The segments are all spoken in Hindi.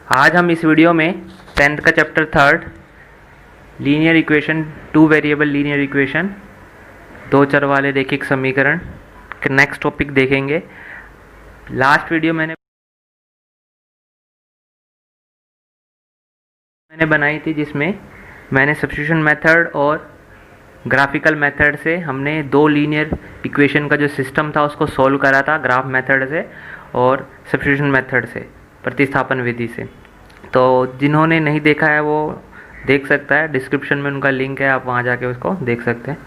आज हम इस वीडियो में 10th का chapter 3 linear equation, two variable linear equation, दो चर वाले रैखिक समीकरण के नेक्स्ट टॉपिक देखेंगे। लास्ट वीडियो मैंने बनाई थी जिसमें मैंने सब्स्टिट्यूशन मेथड और ग्राफिकल मेथड से हमने दो लीनियर इक्वेशन का जो सिस्टम था उसको सॉल्व करा था, ग्राफ मेथड से और सब्स्टिट्यूशन मेथड से, प्रतिस्थापन विधि से। तो जिन्होंने नहीं देखा है वो देख सकता है, डिस्क्रिप्शन में उनका लिंक है, आप वहाँ जाके उसको देख सकते हैं।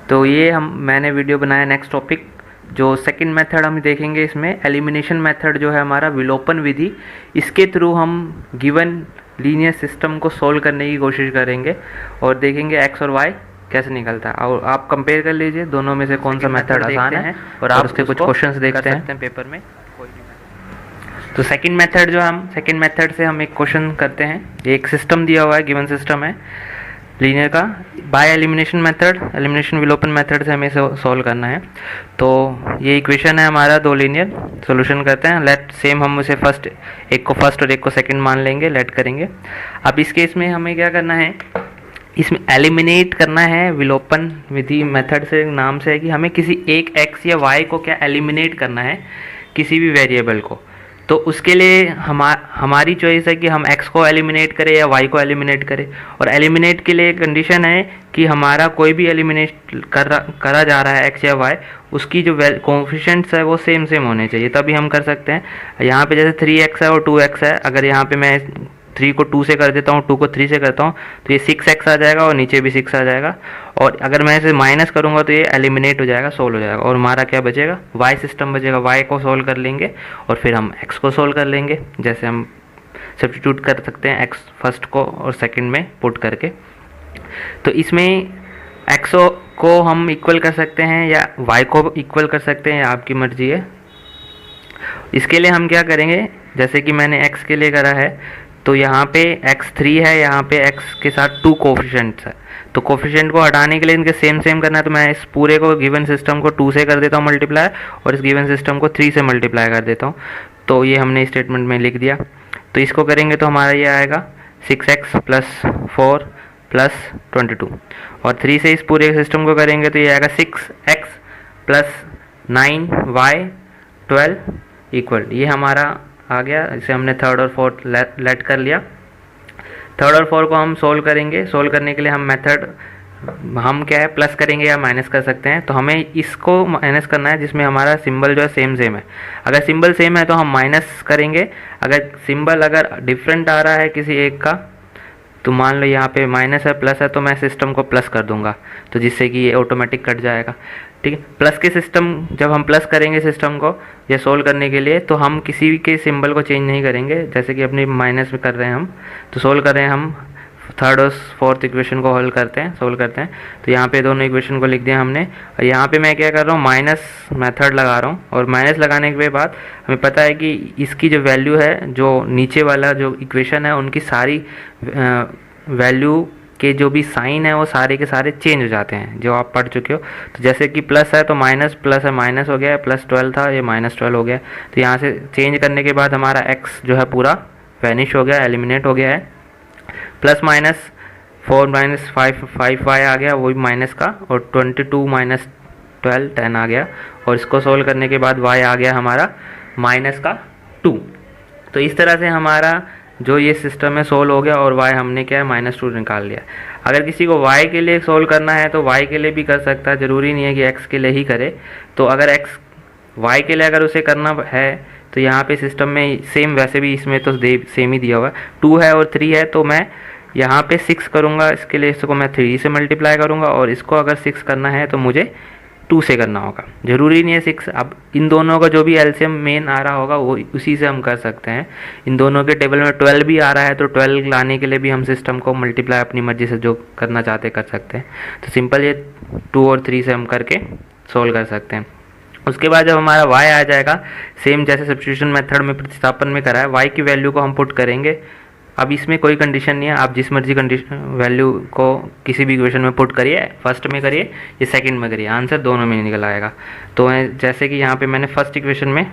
तो ये मैंने वीडियो बनाया। नेक्स्ट टॉपिक जो सेकंड मेथड हम देखेंगे, इसमें एलिमिनेशन मेथड जो है हमारा, विलोपन विधि, इसके थ्रू हम गिवन लीनियर सिस्टम को सोल्व करने की कोशिश करेंगे और देखेंगे एक्स और वाई कैसे निकलता है। और आप कंपेयर कर लीजिए दोनों में से कौन सा मेथड आसान है और आप उसके कुछ क्वेश्चंस देखते हैं पेपर में। तो सेकंड मेथड से हम एक क्वेश्चन करते हैं। एक सिस्टम दिया हुआ है, गिवन सिस्टम है लीनियर का, बाय एलिमिनेशन मेथड, एलिमिनेशन विलोपन मेथड से हमें सॉल्व करना है। तो ये इक्वेशन है हमारा, दो लीनियर। सॉल्यूशन करते हैं। लेट सेम हम उसे एक को फर्स्ट और एक को सेकंड मान लेंगे, लेट करेंगे। अब इस केस में हमें क्या करना है, इसमें एलिमिनेट करना है विलोपन विधि मेथड से, नाम से है कि हमें किसी एक एक्स या वाई को क्या एलिमिनेट करना है, किसी भी वेरिएबल को। तो उसके लिए हमारी चॉइस है कि हम x को एलिमिनेट करें या y को एलिमिनेट करें। और एलिमिनेट के लिए कंडीशन है कि हमारा कोई भी एलिमिनेट करा जा रहा है x या y, उसकी जो कोएफिशिएंट्स है वो सेम होने चाहिए, तभी हम कर सकते हैं। यहाँ पे जैसे 3x है और 2x है, अगर यहाँ पे मैं 3 को 2 से कर देता हूँ, 2 को 3 से करता हूँ, तो ये 6x आ जाएगा और नीचे भी 6 आ जाएगा। और अगर मैं इसे माइनस करूँगा तो ये एलिमिनेट हो जाएगा, सोल्व हो जाएगा। और हमारा क्या बचेगा, y सिस्टम बचेगा। y को सोल्व कर लेंगे और फिर हम x को सोल्व कर लेंगे, जैसे हम सब्स्टिट्यूट कर सकते हैं x फर्स्ट को और सेकंड में पुट करके। तो इसमें x को हम इक्वल कर सकते हैं या y को इक्वल कर सकते हैं, आपकी मर्जी है। इसके लिए हम क्या करेंगे, जैसे कि मैंने x के लिए करा है, तो यहाँ पे x3 है, यहाँ पे x के साथ 2 कोफिशिएंट्स है। तो कोफिशिएंट को हटाने के लिए इनके सेम करना है, तो मैं इस पूरे को गिवन सिस्टम को 2 से कर देता हूँ मल्टीप्लाई, और इस गिवन सिस्टम को 3 से मल्टीप्लाई कर देता हूँ। तो ये हमने स्टेटमेंट में लिख दिया। तो इसको करेंगे तो हमारा ये आएगा 6x + 4 + 22, और 3 से इस पूरे सिस्टम को करेंगे तो ये आएगा 6x + 9y 12 इक्वल, ये हमारा आ गया। इसे हमने थर्ड और फोर्थ लेट कर लिया। थर्ड और फोर्थ को हम सोल्व करेंगे। सोल्व करने के लिए हम क्या है, प्लस करेंगे या माइनस कर सकते हैं। तो हमें इसको माइनस करना है जिसमें हमारा सिंबल जो है सेम है। अगर सिंबल सेम है तो हम माइनस करेंगे। अगर सिंबल डिफरेंट आ रहा है किसी एक का, तो मान लो यहाँ पे माइनस है, प्लस है, तो मैं सिस्टम को प्लस कर दूंगा, तो जिससे कि ये ऑटोमेटिक कट जाएगा। ठीक है, प्लस के सिस्टम, जब हम प्लस करेंगे सिस्टम को ये सोल्व करने के लिए, तो हम किसी के सिंबल को चेंज नहीं करेंगे, जैसे कि अपनी माइनस में कर रहे हैं हम। तो सोल्व कर रहे हैं हम, थर्ड और फोर्थ इक्वेशन को सोल्व करते हैं। तो यहाँ पे दोनों इक्वेशन को लिख दिया हमने, और यहाँ पे मैं क्या कर रहा हूँ, माइनस मेथड लगा रहा हूँ। और माइनस लगाने के बाद हमें पता है कि इसकी जो वैल्यू है, जो नीचे वाला जो इक्वेशन है, उनकी सारी वैल्यू के जो भी साइन है वो सारे के सारे चेंज हो जाते हैं, जो आप पढ़ चुके हो। तो जैसे कि प्लस है तो माइनस, प्लस है माइनस हो गया, +12 था, ये -12 हो गया। तो यहाँ से चेंज करने के बाद हमारा x जो है पूरा वैनिश हो गया, एलिमिनेट हो गया है। प्लस माइनस 4 - 5y आ गया, वो भी माइनस का, और 22 - 12 10 आ गया। और इसको सोल्व करने के बाद y आ गया हमारा -2। तो इस तरह से हमारा जो ये सिस्टम है सोल्व हो गया, और y हमने क्या है, -2 निकाल लिया। अगर किसी को y के लिए सोल्व करना है तो y के लिए भी कर सकता है, ज़रूरी नहीं है कि x के लिए ही करे। तो अगर y के लिए अगर उसे करना है तो यहाँ पे सिस्टम में सेम, वैसे भी इसमें तो सेम ही दिया हुआ है, 2 है और 3 है, तो मैं यहाँ पे 6 करूँगा। इसके लिए इसको मैं 3 से मल्टीप्लाई करूँगा, और इसको अगर 6 करना है तो मुझे 2 से करना होगा, ज़रूरी नहीं है 6। अब इन दोनों का जो भी एलसीएम मेन आ रहा होगा वो उसी से हम कर सकते हैं। इन दोनों के टेबल में 12 भी आ रहा है, तो 12 लाने के लिए भी हम सिस्टम को मल्टीप्लाई अपनी मर्जी से जो करना चाहते कर सकते हैं। तो सिंपल ये 2 और 3 से हम करके सोल्व कर सकते हैं। उसके बाद जब हमारा y आ जाएगा, सेम जैसे सब्स्टिट्यूशन मेथड में प्रतिस्थापन में करा है, y की वैल्यू को हम पुट करेंगे। अब इसमें कोई कंडीशन नहीं है, आप जिस मर्जी कंडीशन वैल्यू को किसी भी इक्वेशन में पुट करिए, फर्स्ट में करिए या सेकंड में करिए, आंसर दोनों में निकल आएगा। तो जैसे कि यहाँ पे मैंने फर्स्ट इक्वेशन में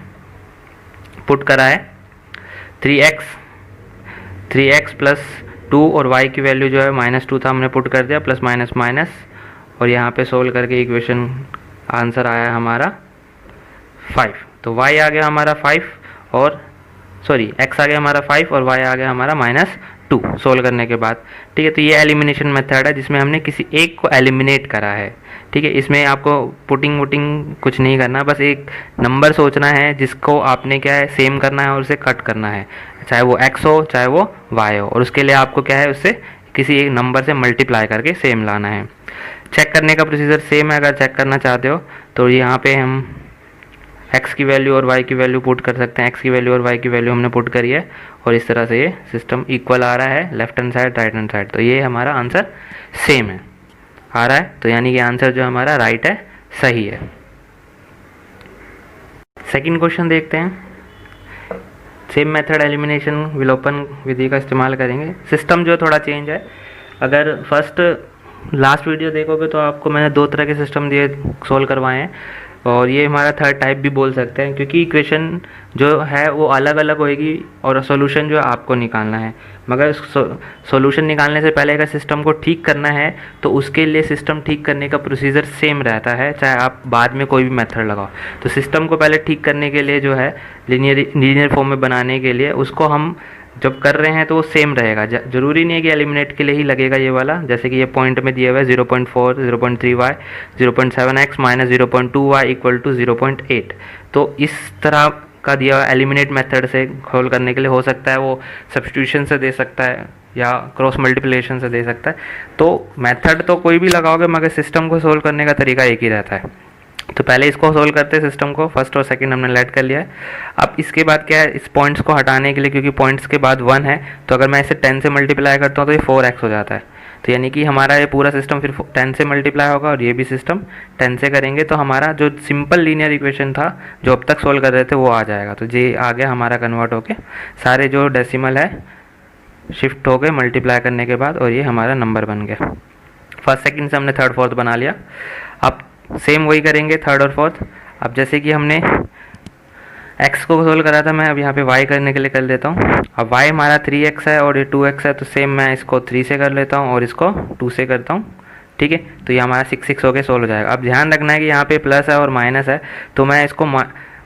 पुट करा है 3x 3x प्लस 2 और y की वैल्यू जो है -2 था, हमने पुट कर दिया, प्लस माइनस माइनस, और यहाँ पे सोल्व करके इक्वेशन आंसर आया हमारा 5। तो y आ गया हमारा 5 और x आ गया हमारा 5 और y आ गया हमारा -2 सोल्व करने के बाद। ठीक है, तो ये एलिमिनेशन मेथड है जिसमें हमने किसी एक को एलिमिनेट करा है। ठीक है, इसमें आपको पुटिंग वुटिंग कुछ नहीं करना, बस एक नंबर सोचना है जिसको आपने क्या है सेम करना है और उसे कट करना है, चाहे वो x हो चाहे वो y हो, और उसके लिए आपको क्या है उससे किसी एक नंबर से मल्टीप्लाई करके सेम लाना है। चेक करने का प्रोसीजर सेम है, अगर चेक करना चाहते हो तो यहाँ पे हम x की वैल्यू और y की वैल्यू पुट कर सकते हैं। x की वैल्यू और y की वैल्यू हमने पुट करी है और इस तरह से ये सिस्टम इक्वल आ रहा है left hand side right hand side, तो ये हमारा आंसर सेम है आ रहा है, तो यानी कि आंसर जो हमारा राइट है सही है। सेकंड क्वेश्चन देखते हैं। सेम मेथड एलिमिनेशन विलोपन विधि का इस्तेमाल करेंगे। सिस्टम जो थोड़ा चेंज है, अगर फर्स्ट लास्ट वीडियो देखोगे तो आपको मैंने 2 तरह के सिस्टम दिए सोल्व करवाए हैं, और ये हमारा थर्ड टाइप भी बोल सकते हैं, क्योंकि इक्वेशन जो है वो अलग अलग होएगी और सोल्यूशन जो है आपको निकालना है। मगर सोल्यूशन निकालने से पहले अगर सिस्टम को ठीक करना है तो उसके लिए सिस्टम ठीक करने का प्रोसीजर सेम रहता है, चाहे आप बाद में कोई भी मेथड लगाओ। तो सिस्टम को पहले ठीक करने के लिए जो है लीनियर फॉर्म में बनाने के लिए उसको हम जब कर रहे हैं तो वो सेम रहेगा। जरूरी नहीं है कि एलिमिनेट के लिए ही लगेगा ये वाला, जैसे कि ये पॉइंट में दिया हुआ है 0.4, 0.3y, 0.7x minus 0.2y equal to 0.8। तो इस तरह का दिया हुआ एलिमिनेट मेथड से सोल्व करने के लिए हो सकता है वो सब्स्टिट्यूशन से दे सकता है या क्रॉस मल्टीप्लिकेशन से दे सकता है। तो मेथड तो कोई भी लगाओगे मगर सिस्टम को सोल्व करने का तरीका एक ही रहता है। तो पहले इसको सोल्व करते हैं, सिस्टम को फर्स्ट और सेकंड हमने लेट कर लिया है। अब इसके बाद क्या है, इस पॉइंट्स को हटाने के लिए, क्योंकि पॉइंट्स के बाद 1 है, तो अगर मैं इसे 10 से मल्टीप्लाई करता हूँ तो ये 4x हो जाता है। तो यानी कि हमारा ये पूरा सिस्टम फिर 10 से मल्टीप्लाई होगा और ये भी सिस्टम 10 से करेंगे, तो हमारा जो सिंपल लीनियर इक्वेशन था जो अब तक सोल्व कर रहे थे वो आ जाएगा। तो ये आ गया हमारा कन्वर्ट होके, सारे जो डेसिमल है शिफ्ट हो गए मल्टीप्लाई करने के बाद, और ये हमारा नंबर बन गया। फर्स्ट सेकंड से हमने थर्ड फोर्थ बना लिया। अब सेम वही करेंगे थर्ड और फोर्थ। अब जैसे कि हमने x को सोल्व करा था, मैं अब यहाँ पे y करने के लिए कर लेता हूँ। अब y हमारा 3x है और ये 2x है, तो सेम मैं इसको 3 से कर लेता हूँ और इसको 2 से करता हूँ। ठीक है, तो ये हमारा 6 हो के सोल्व हो जाएगा। अब ध्यान रखना है कि यहाँ पे प्लस है और माइनस है, तो मैं इसको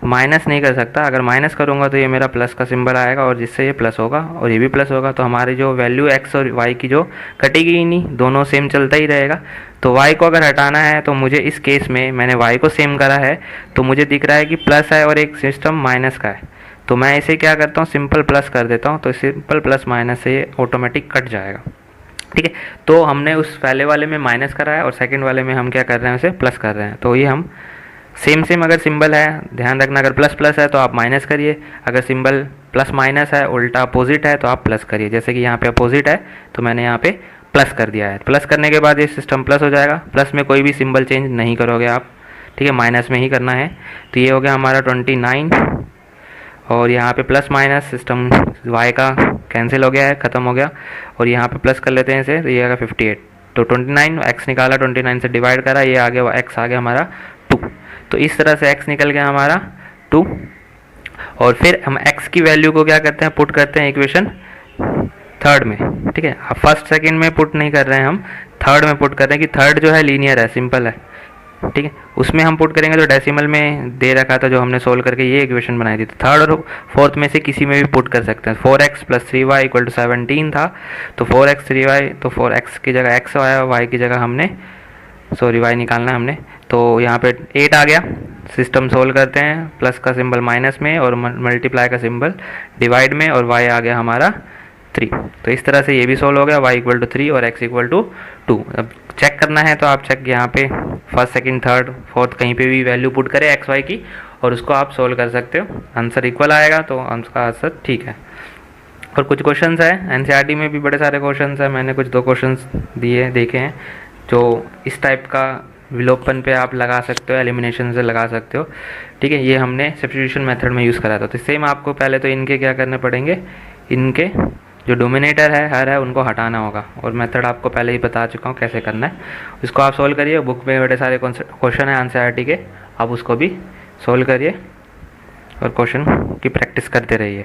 माइनस नहीं कर सकता। अगर माइनस करूँगा तो ये मेरा प्लस का सिंबल आएगा और जिससे ये प्लस होगा और ये भी प्लस होगा, तो हमारी जो वैल्यू x और y की जो कटेगी ही नहीं, दोनों सेम चलता ही रहेगा। तो y को अगर हटाना है तो मुझे इस केस में मैंने y को सेम करा है, तो मुझे दिख रहा है कि प्लस है और एक सिस्टम माइनस का है, तो मैं इसे क्या करता हूँ सिंपल प्लस कर देता हूँ, तो सिंपल प्लस माइनस से ये ऑटोमेटिक कट जाएगा। ठीक है, तो हमने उस पहले वाले में माइनस करा है और सेकेंड वाले में हम क्या कर रहे हैं उसे प्लस कर रहे हैं। तो ये हम सेम अगर सिंबल है, ध्यान रखना अगर प्लस प्लस है तो आप माइनस करिए, अगर सिंबल प्लस माइनस है उल्टा अपोजिट है तो आप प्लस करिए। जैसे कि यहाँ पे अपोजिट है तो मैंने यहाँ पे प्लस कर दिया है। प्लस करने के बाद ये सिस्टम प्लस हो जाएगा। प्लस में कोई भी सिंबल चेंज नहीं करोगे आप, ठीक है, माइनस में ही करना है। तो ये हो गया हमारा 29 और यहाँ पे प्लस माइनस सिस्टम y का कैंसिल हो गया है, ख़त्म हो गया, और यहाँ पे प्लस कर लेते हैं इसे, तो ये आ गया 58। तो 29 x निकाला, 29 से डिवाइड करा, ये आ गया x आ गया हमारा 2। तो इस तरह से x निकल गया हमारा 2, और फिर हम x की वैल्यू को क्या करते हैं पुट करते हैं इक्वेशन थर्ड में। ठीक है, अब फर्स्ट सेकंड में पुट नहीं कर रहे हैं, हम थर्ड में पुट कर रहे हैं कि थर्ड जो है लीनियर है, सिंपल है। ठीक है, उसमें हम पुट करेंगे तो डेसिमल में दे रखा था जो हमने सोल्व करके ये इक्वेशन बनाई थी। तो थर्ड और फोर्थ में से किसी में भी पुट कर सकते हैं। 4x + 3y = 17 था, तो 4x 3y, तो 4x की जगह x आया, y की जगह हमने y निकालना है हमने, तो यहाँ पे 8 आ गया। सिस्टम सोल्व करते हैं, प्लस का सिंबल माइनस में और मल्टीप्लाई का सिंबल डिवाइड में, और y आ गया हमारा 3। तो इस तरह से ये भी सोल्व हो गया, y = 3 और x = 2। अब चेक करना है तो आप चेक यहाँ पे फर्स्ट सेकंड थर्ड फोर्थ कहीं पे भी वैल्यू पुट करें x y की, और उसको आप सोल्व कर सकते हो, आंसर इक्वल आएगा, तो उसका आंसर ठीक है। और कुछ क्वेश्चंस है एनसीईआरटी में भी बड़े सारे क्वेश्चंस है, मैंने कुछ 2 क्वेश्चंस दिए देखे हैं जो इस टाइप का विलोपन पे आप लगा सकते हो, एलिमिनेशन से लगा सकते हो। ठीक है, ये हमने सब्स्टिट्यूशन मेथड में यूज़ करा था। तो सेम आपको पहले तो इनके क्या करने पड़ेंगे, इनके जो डोमिनेटर है हर है उनको हटाना होगा, और मेथड आपको पहले ही बता चुका हूँ कैसे करना है। उसको आप सोल्व करिए, बुक में बड़े सारे क्वेश्चन है एनसीईआरटी के, आप उसको भी सोल्व करिए और क्वेश्चन की प्रैक्टिस करते रहिए।